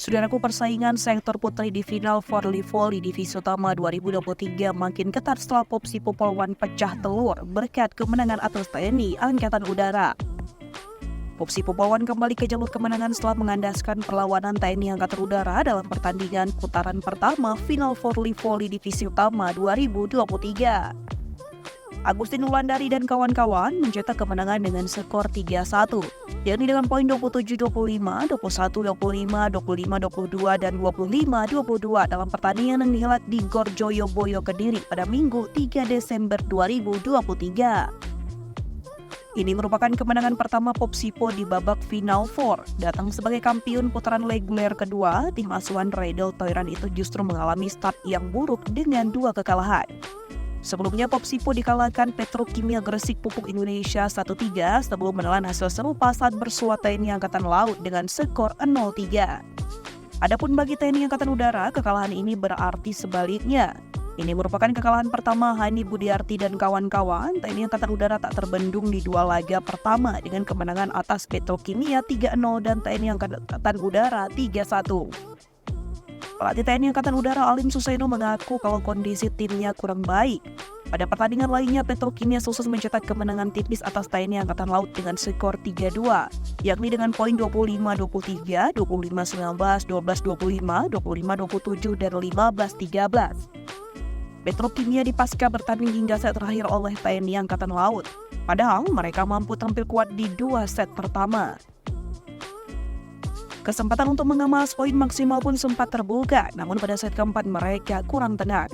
Saudaraku, persaingan sektor putri di final voli divisi utama 2023 makin ketat setelah Popsi Popolwan pecah telur berkat kemenangan atas TNI Angkatan Udara. Popsi Popolwan kembali ke jalur kemenangan setelah mengandaskan perlawanan TNI Angkatan Udara dalam pertandingan putaran pertama final voli divisi utama 2023. Agustin Wulandari dan kawan-kawan mencetak kemenangan dengan skor 3-1, yakni dengan poin 27-25, 21-25, 25-22, dan 25-22 dalam pertandingan yang dihelat di Gor Joyoboyo Kediri pada Minggu 3 Desember 2023. Ini merupakan kemenangan pertama Popsipo di babak Final Four. Datang sebagai kampiun putaran reguler kedua, tim asuhan Redel Toiran itu justru mengalami start yang buruk dengan 2 kekalahan. Sebelumnya Popsipo dikalahkan Petrokimia Gresik Pupuk Indonesia 1-3 sebelum menelan hasil serupa saat bersua TNI Angkatan Laut dengan skor 0-3. Adapun bagi TNI Angkatan Udara, kekalahan ini berarti sebaliknya. Ini merupakan kekalahan pertama Hani Budiarti dan kawan-kawan. TNI Angkatan Udara tak terbendung di 2 laga pertama dengan kemenangan atas Petrokimia 3-0 dan TNI Angkatan Udara 3-1. Pelatih TNI Angkatan Udara Alim Susaino mengaku kalau kondisi timnya kurang baik. Pada pertandingan lainnya, Petrokimia sukses mencetak kemenangan tipis atas TNI Angkatan Laut dengan skor 3-2, yakni dengan poin 25-23, 25-19, 12-25, 25-27, dan 15-13. Petrokimia dipasca bertanding hingga set terakhir oleh TNI Angkatan Laut. Padahal mereka mampu tampil kuat di 2 set pertama. Kesempatan untuk mengemas poin maksimal pun sempat terbuka, namun pada set keempat mereka kurang tenang.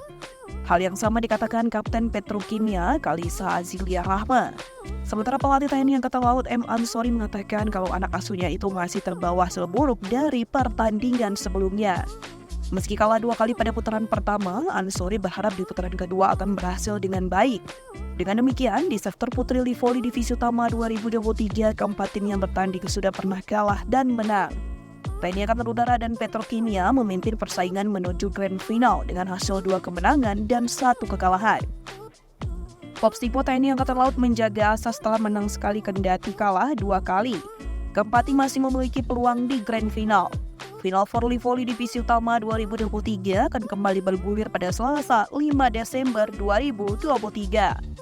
Hal yang sama dikatakan Kapten Petrokimia, Kalisa Azilia Rahma. Sementara pelatih TNI Angkatan Laut M. Ansori mengatakan kalau anak asuhnya itu masih terbawa hasil buruk dari pertandingan sebelumnya. Meski kalah 2 kali pada putaran pertama, Ansori berharap di putaran kedua akan berhasil dengan baik. Dengan demikian, di sektor putri voli divisi utama 2023, keempat tim yang bertanding sudah pernah kalah dan menang. TNI Angkatan Udara dan Petrokimia memimpin persaingan menuju grand final dengan hasil 2 kemenangan dan 1 kekalahan. Popsipo TNI Angkatan Laut menjaga asa setelah menang sekali kendati kalah 2 kali. Keempat tim masih memiliki peluang di grand final. Final voli divisi utama 2023 akan kembali bergulir pada Selasa 5 Desember 2023.